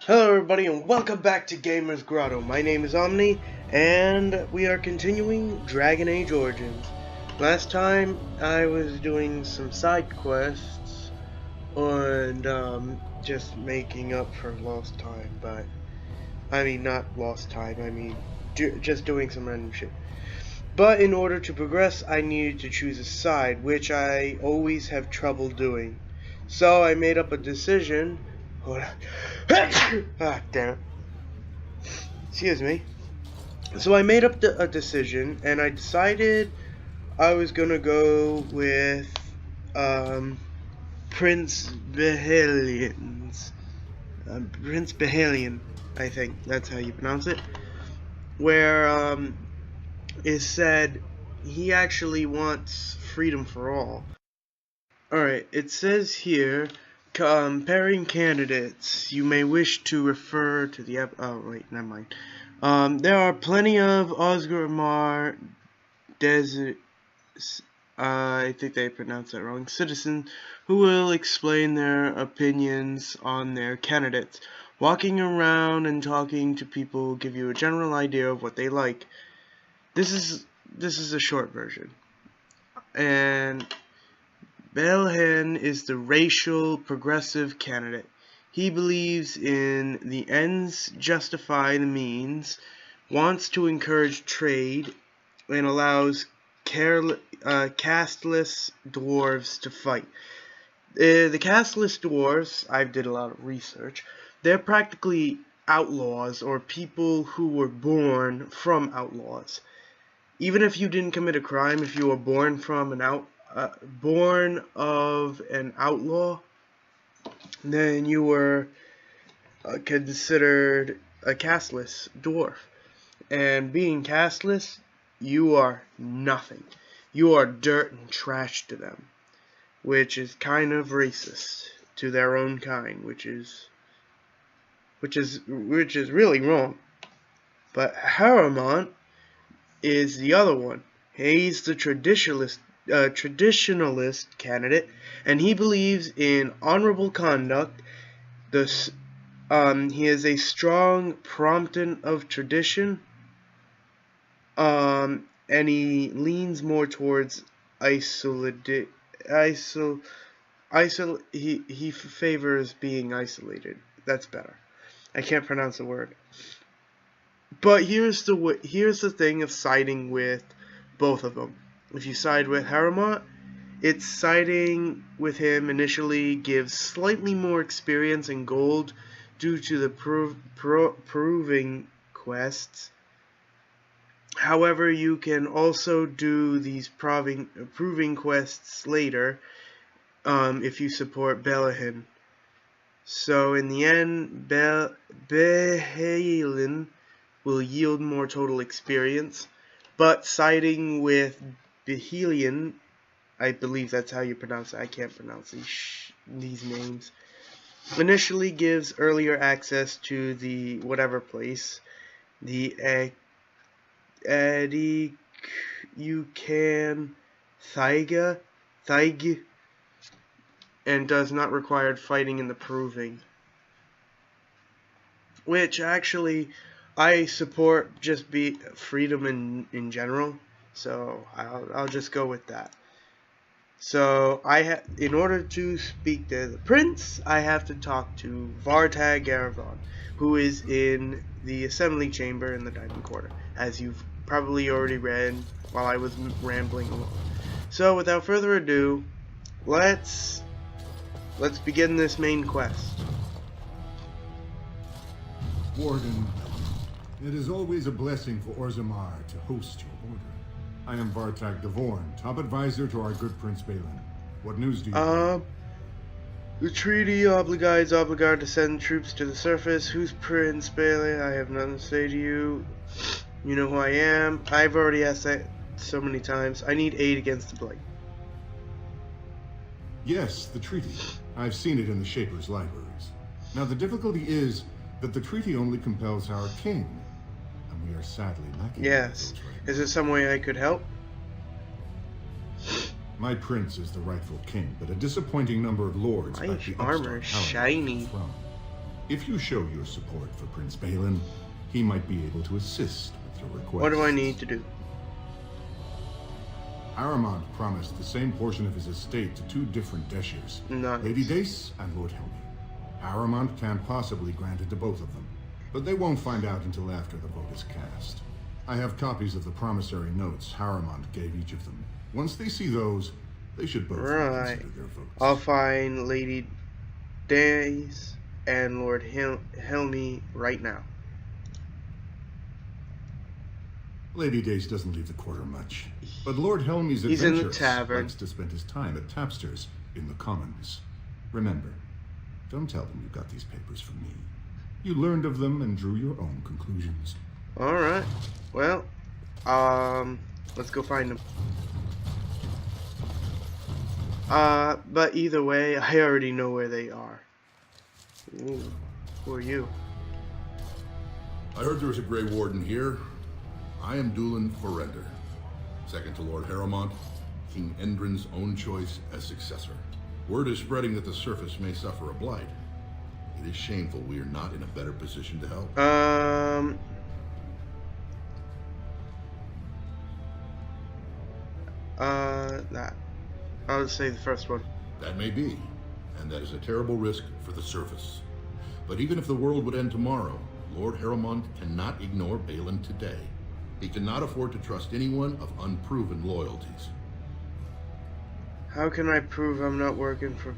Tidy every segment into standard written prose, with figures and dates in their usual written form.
Hello everybody and welcome back to Gamers Grotto. My name is Omni and we are continuing Dragon Age Origins. Last time I was doing some side quests and just making up for lost time, but I mean not lost time, I mean just doing some random shit. But in order to progress I needed to choose a side, which I always have trouble doing. So I made up a decision. Hold on. Ah, damn it. Excuse me. So I made up a decision, and I decided I was gonna go with Prince Behalian's. Prince Behalian, I think that's how you pronounce it. Where is said he actually wants freedom for all. Alright, it says here, comparing candidates, you may wish to refer to the oh wait, never mind. There are plenty of Osgrimmar desert, I think they pronounced that wrong, citizens who will explain their opinions on their candidates. Walking around and talking to people will give you a general idea of what they like. This is a short version. And Belhen is the racial progressive candidate. He believes in the ends justify the means, wants to encourage trade, and allows casteless dwarves to fight. The casteless dwarves, I did a lot of research, they're practically outlaws or people who were born from outlaws. Even if you didn't commit a crime, if you were born from born of an outlaw, then you were considered a casteless dwarf. And being casteless, you are nothing. You are dirt and trash to them, which is kind of racist to their own kind, which is really wrong. But Haramont is the other one. He's the traditionalist candidate, and he believes in honorable conduct. He is a strong proponent of tradition, and he leans more towards he favors being isolated. That's better. I can't pronounce the word. But here's the thing of siding with both of them. If you side with Haramont, it's siding with him initially gives slightly more experience and gold due to the proving quests. However, you can also do these proving quests later if you support Belhen. So in the end, Behalian will yield more total experience, but siding with Behalian, I believe that's how you pronounce it, I can't pronounce these names, initially gives earlier access to the whatever place, the you can Thaiga, and does not require fighting in the proving. Which actually I support just freedom in general, so I'll just go with that. So in order to speak to the prince, I have to talk to Vartag Garavon, who is in the assembly chamber in the Diamond Quarter, as you've probably already read while I was rambling along. So without further ado, let's begin this main quest. Warden, it is always a blessing for Orzammar to host your order. I am Vartag Devorn, top advisor to our good Prince Balin. What news do you have? The treaty obliges Obligar to send troops to the surface. Who's Prince Balin? I have nothing to say to you. You know who I am. I've already asked that so many times. I need aid against the Blight. Yes, the treaty. I've seen it in the Shaper's libraries. Now the difficulty is that the treaty only compels our king, and we are sadly lacking. Yes. Is there some way I could help? My prince is the rightful king, but a disappointing number of lords my armor is shiny. If you show your support for Prince Balin, he might be able to assist with your request. What do I need to do? Aramont promised the same portion of his estate to two different Deshirs, Nice. Lady Dace and Lord Helmy. Aramont can't possibly grant it to both of them, but they won't find out until after the vote is cast. I have copies of the promissory notes Aramont gave each of them. Once they see those, they should both reconsider their votes. I'll find Lady Dace and Lord Helmy right now. Lady Dace doesn't leave the quarter much, but Lord Helmy's He's in the adventurous tavern. likes to spend his time at Tapster's in the Commons. Remember, don't tell them you got these papers from me. You learned of them and drew your own conclusions. Alright. Well, let's go find them. But either way, I already know where they are. Ooh, who are you? I heard there was a Grey Warden here. I am Dulin Forrender, second to Lord Haramont, King Endrin's own choice as successor. Word is spreading that the surface may suffer a blight. It is shameful we are not in a better position to help. That. I'll say the first one. That may be, and that is a terrible risk for the surface. But even if the world would end tomorrow, Lord Haramont cannot ignore Balin today. He cannot afford to trust anyone of unproven loyalties. How can I prove I'm not working for,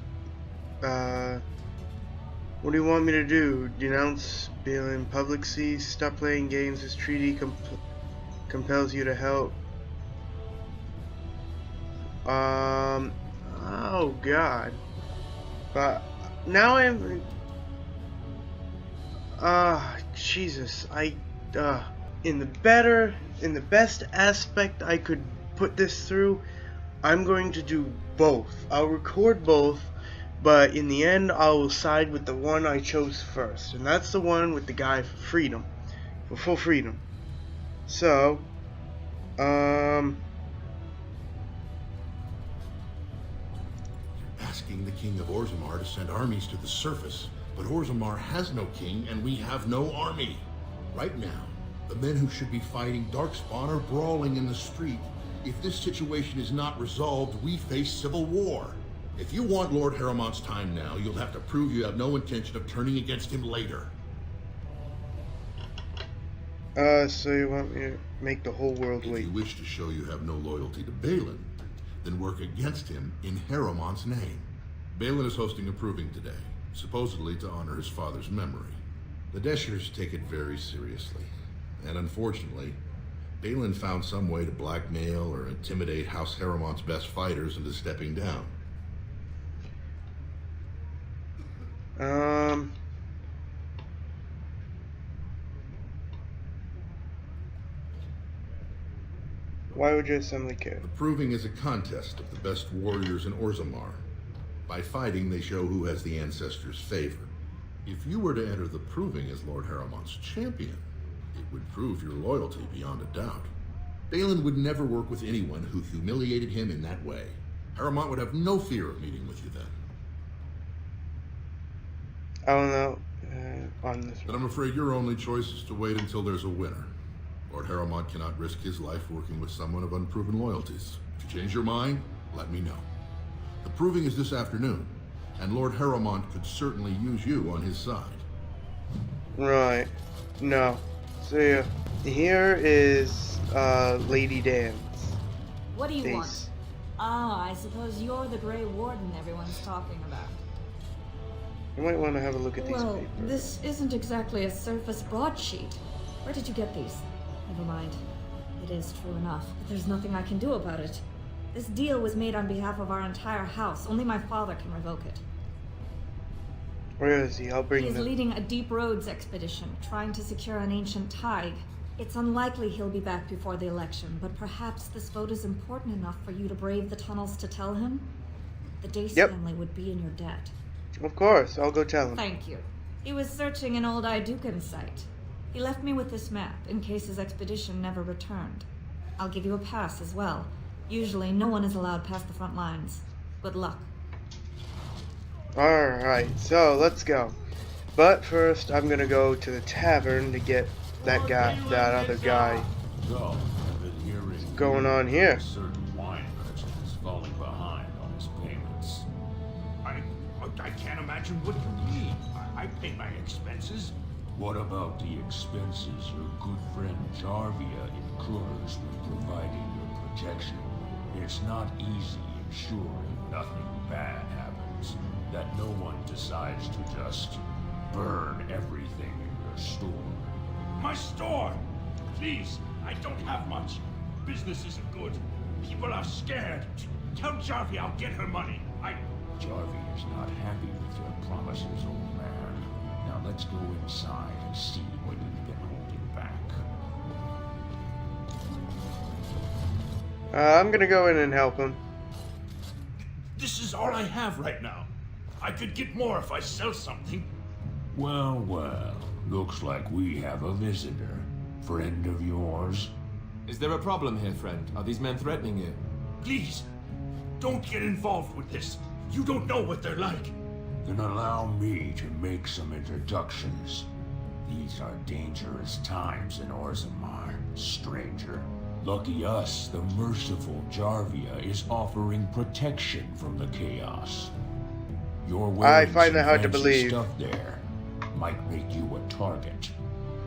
what do you want me to do? Denounce Balin publicly? Stop playing games? This treaty compels you to help. Oh god. But now I'm, Jesus, in the best aspect I could put this through, I'm going to do both. I'll record both, but in the end I will side with the one I chose first, and that's the one with the guy for freedom, for full freedom. So, Asking the King of Orzammar to send armies to the surface, but Orzammar has no king and we have no army. Right now, the men who should be fighting Darkspawn are brawling in the street. If this situation is not resolved, we face civil war. If you want Lord Haramont's time now, you'll have to prove you have no intention of turning against him later. so you want me to make the whole world If wait? you wish to show you have no loyalty to Balin, then work against him in Haramont's name. Balin is hosting a proving today, supposedly to honor his father's memory. The Deshirs take it very seriously, and unfortunately, Balin found some way to blackmail or intimidate House Haramont's best fighters into stepping down. Why would your assembly care? The proving is a contest of the best warriors in Orzammar. By fighting, they show who has the ancestors' favor. If you were to enter the proving as Lord Haramont's champion, it would prove your loyalty beyond a doubt. Balin would never work with anyone who humiliated him in that way. Haramont would have no fear of meeting with you then. I don't know, on this But one. I'm afraid your only choice is to wait until there's a winner. Lord Haramont cannot risk his life working with someone of unproven loyalties. If you change your mind, let me know. The proving is this afternoon, and Lord Haramont could certainly use you on his side. Right. No. So yeah, here is Lady Dance. What do you Dace. want? Ah, I suppose you're the Grey Warden everyone's talking about. You might want to have a look at these Well, papers. this isn't exactly a surface broadsheet. Where did you get these? Never mind. It is true enough, but there's nothing I can do about it. This deal was made on behalf of our entire house. Only my father can revoke it. Where is he? I'll bring He is them. leading a deep roads expedition, trying to secure an ancient tide. It's unlikely he'll be back before the election, but perhaps this vote is important enough for you to brave the tunnels to tell him? The Dace Yep. family would be in your debt. Of course, I'll go tell him. Thank you. He was searching an old Idukan site. He left me with this map, in case his expedition never returned. I'll give you a pass as well. Usually, no one is allowed past the front lines. Good luck. Alright, so let's go. But first, I'm gonna go to the tavern to get that other guy. So, I've been hearing What's going on here? a certain wine merchant is falling behind on his payments. I can't imagine what you mean. I pay my expenses. What about the expenses your good friend Jarvia incurs when providing your protection? It's not easy ensuring nothing bad happens, that no one decides to just burn everything in your store. My store! Please, I don't have much. Business isn't good. People are scared. Tell Jarvie I'll get her money. Jarvie is not happy with your promises, old man. Now let's go inside and see what you've been holding back. I'm gonna go in and help him. This is all I have right now. I could get more if I sell something. Well, well. Looks like we have a visitor. Friend of yours? Is there a problem here, friend? Are these men threatening you? Please, don't get involved with this. You don't know what they're like. Then allow me to make some introductions. These are dangerous times in Orzammar, stranger. Lucky us, the merciful Jarvia is offering protection from the chaos. Your I wearing find that some hard to fancy believe. stuff there might make you a target.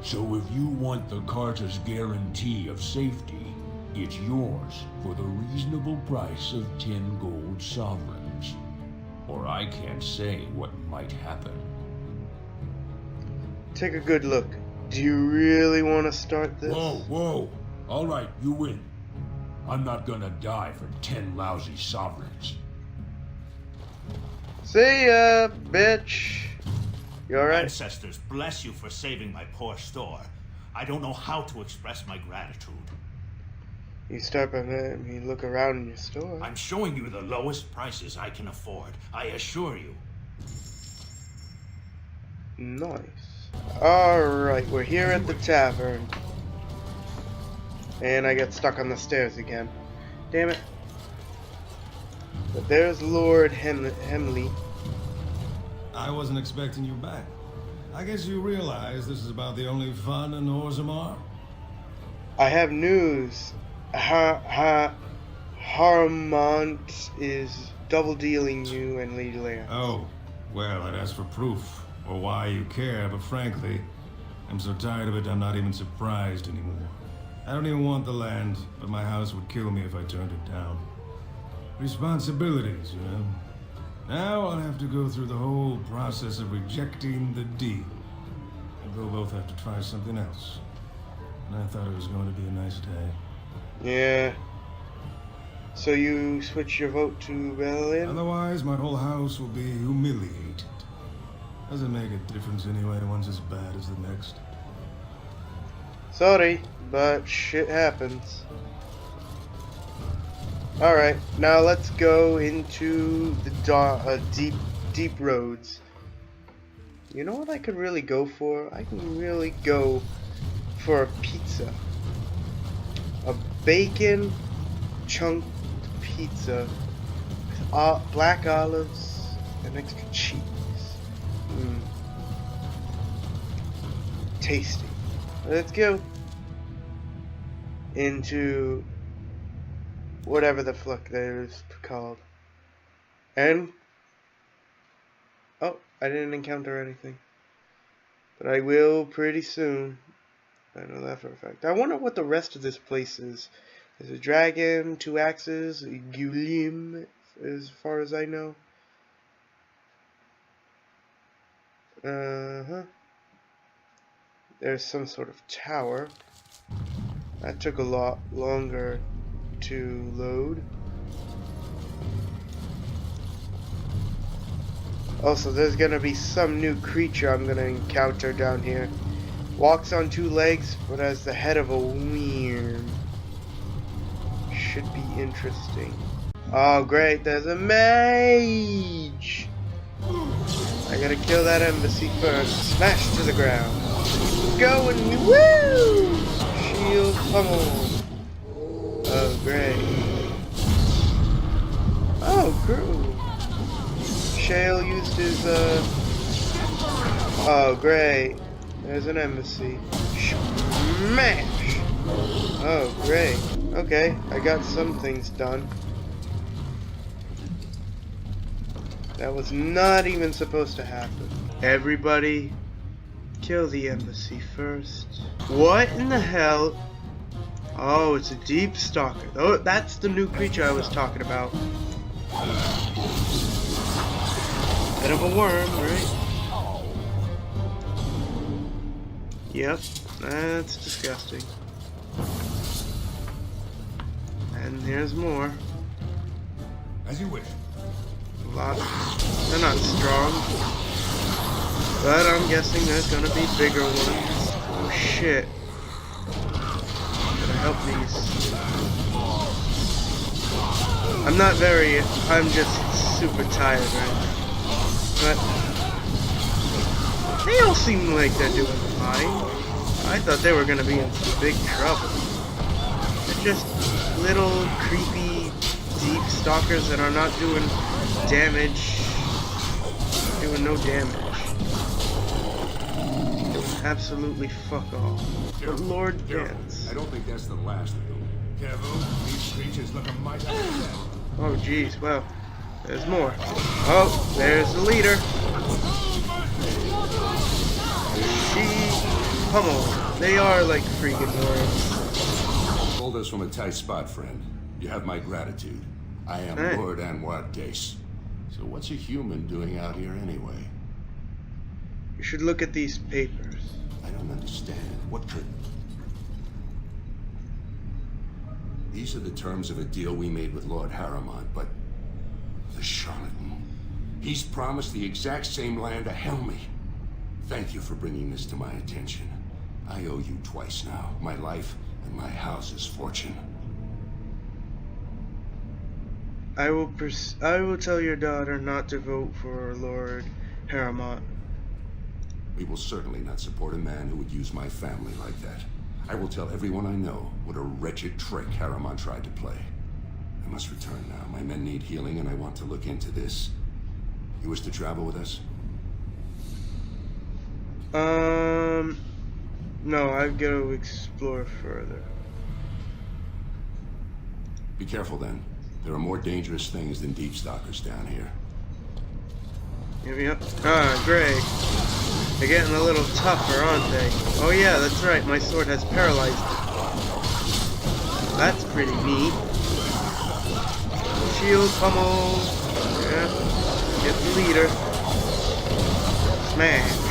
So if you want the Carter's guarantee of safety, it's yours for the reasonable price of 10 gold sovereigns. Or I can't say what might happen. Take a good look. Do you really want to start this? Whoa, whoa. All right, you win. I'm not gonna die for 10 lousy sovereigns. See ya, bitch. You alright? Ancestors, bless you for saving my poor store. I don't know how to express my gratitude. You start by letting me look around in your store. I'm showing you the lowest prices I can afford. I assure you. Nice. Alright, we're here at the tavern. And I get stuck on the stairs again. Damn it. But there's Lord Hemley. I wasn't expecting you back. I guess you realize this is about the only fun in Orzammar? I have news. Harmont is double dealing you and Lady Leia. Oh, well, I'd ask for proof, or why you care, but frankly, I'm so tired of it I'm not even surprised anymore. I don't even want the land, but my house would kill me if I turned it down. Responsibilities, you know? Now I'll have to go through the whole process of rejecting the deal. And we'll both have to try something else. And I thought it was going to be a nice day. Yeah. So you switch your vote to rebellion? Otherwise, my whole house will be humiliated. Doesn't make a difference anyway, one's as bad as the next. Sorry, but shit happens. Alright, now let's go into the deep roads. You know what I could really go for? I can really go for a pizza. A bacon chunked pizza with black olives and extra cheese. Tasty. Let's go into whatever the fuck that is called. And oh, I didn't encounter anything, but I will pretty soon. I know that for a fact. I wonder what the rest of this place is. There's a dragon, 2 axes, a gulim, as far as I know. There's some sort of tower. That took a lot longer to load. Also, there's gonna be some new creature I'm gonna encounter down here. Walks on 2 legs, but has the head of a worm. Should be interesting. Oh great, there's a mage! I gotta kill that embassy first. Smash to the ground. Go and woo! Shield pummel. Oh great. Oh cool. Shale used his Oh, great. There's an embassy. Smash! Oh, great. Okay, I got some things done. That was not even supposed to happen. Everybody, kill the embassy first. What in the hell? Oh, it's a deep stalker. Oh, that's the new creature I was talking about. Bit of a worm, right? Yep, that's disgusting. And there's more. As you wish. Lots. They're not strong. But I'm guessing there's gonna be bigger ones. Oh shit. Gotta help these. I'm just super tired right now. But they all seem like they're doing fine. I thought they were gonna be in some big trouble. They're just little creepy deep stalkers that are not doing damage. Doing no damage. Absolutely fuck all. But Lord Dance. I don't think that's the last of them. Careful, these creatures look a mighty upset. Oh jeez, well, there's more. Oh, there's the leader. Pummel. They are like freaking worms. Hold us from a tight spot, friend. You have my gratitude. I am Hey. Lord Anwardes. So what's a human doing out here anyway? You should look at these papers. I don't understand. What could... These are the terms of a deal we made with Lord Harriman, but... the charlatan. He's promised the exact same land to Helmi. Thank you for bringing this to my attention. I owe you twice now. My life and my house's fortune. I will tell your daughter not to vote for Lord Harriman. We will certainly not support a man who would use my family like that. I will tell everyone I know what a wretched trick Harriman tried to play. I must return now. My men need healing and I want to look into this. You wish to travel with us? No, I've got to explore further. Be careful then. There are more dangerous things than deep stalkers down here. Yep. Ah, great. They're getting a little tougher, aren't they? Oh yeah, that's right. My sword has paralyzed it. That's pretty neat. Shield, pummel. Yeah. Get the leader. Smash.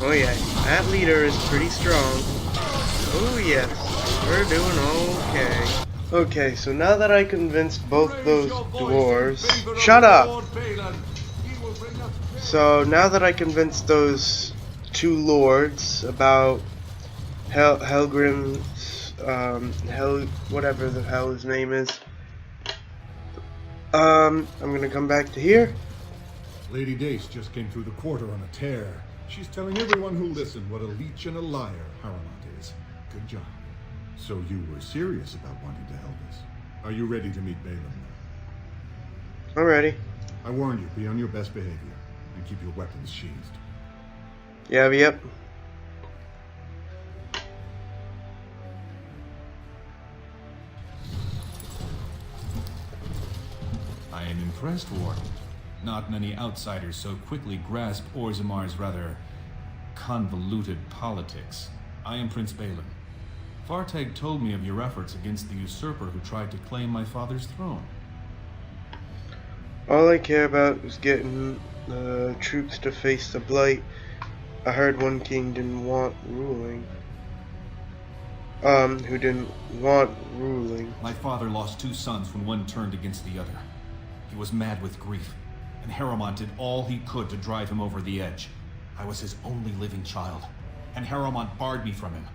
Oh yeah, that leader is pretty strong. Oh yes, we're doing okay. Okay, so now that I convinced both those dwarves... Shut up! So now that I convinced those two lords about Helgrim's, whatever the hell his name is, I'm gonna come back to here. Lady Dace just came through the quarter on a tear. She's telling everyone who listened what a leech and a liar Harriman is. Good job. So you were serious about wanting to help us. Are you ready to meet Balin now? I'm ready. I warned you, be on your best behavior, and keep your weapons sheathed. Yep. I am impressed, Warden. Not many outsiders so quickly grasp Orzamar's rather convoluted politics. I am Prince Balin. Fartag told me of your efforts against the usurper who tried to claim my father's throne. All I care about is getting the troops to face the blight. I heard one king didn't want ruling. Who didn't want ruling. My father lost 2 sons when one turned against the other. He was mad with grief, and Harriman did all he could to drive him over the edge. I was his only living child, and Harriman barred me from him.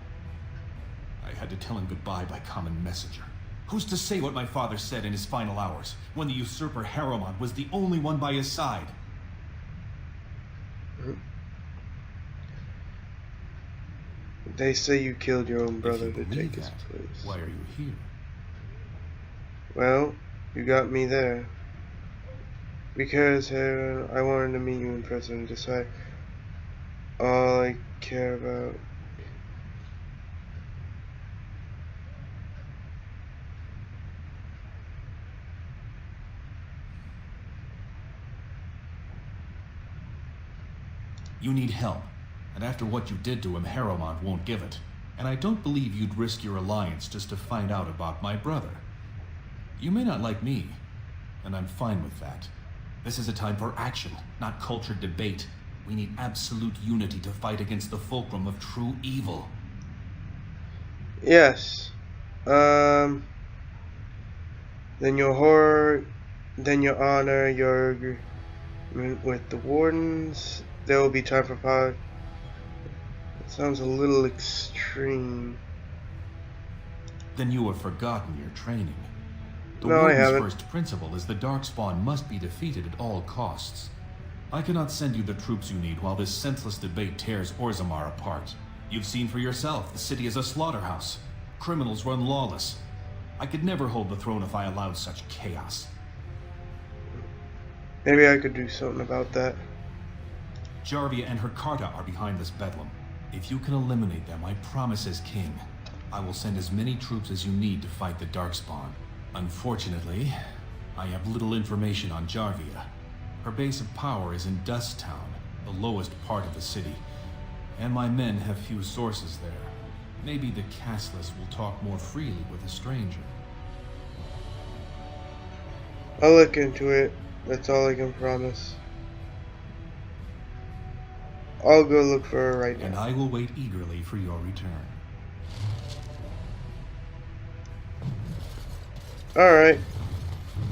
I had to tell him goodbye by common messenger. Who's to say what my father said in his final hours, when the usurper Harriman was the only one by his side? They say you killed your own brother to believe take his that, place. why are you here? Well, you got me there. Because I wanted to meet you in person and decide all I care about. You need help, and after what you did to him, Harrowmont won't give it. And I don't believe you'd risk your alliance just to find out about my brother. You may not like me, and I'm fine with that. This is a time for action, not cultured debate. We need absolute unity to fight against the fulcrum of true evil. Yes. Then your honor your agreement with the Wardens. There will be time for power. It sounds a little extreme. Then you have forgotten your training. The No, I Warden's haven't. first principle is the Darkspawn must be defeated at all costs. I cannot send you the troops you need while this senseless debate tears Orzammar apart. You've seen for yourself, the city is a slaughterhouse. Criminals run lawless. I could never hold the throne if I allowed such chaos. Maybe I could do something about that. Jarvia and her Carta are behind this bedlam. If you can eliminate them, I promise as king, I will send as many troops as you need to fight the Darkspawn. Unfortunately, I have little information on Jarvia. Her base of power is in Dust Town, the lowest part of the city, and my men have few sources there. Maybe the castless will talk more freely with a stranger. I'll look into it. That's all I can promise. I'll go look for her right And now. I will wait eagerly for your return. Alright.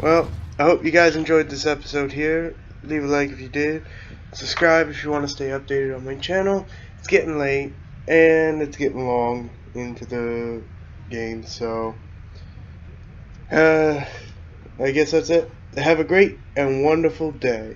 Well, I hope you guys enjoyed this episode here. Leave a like if you did. Subscribe if you want to stay updated on my channel. It's getting late, and it's getting long into the game, so I guess that's it. Have a great and wonderful day.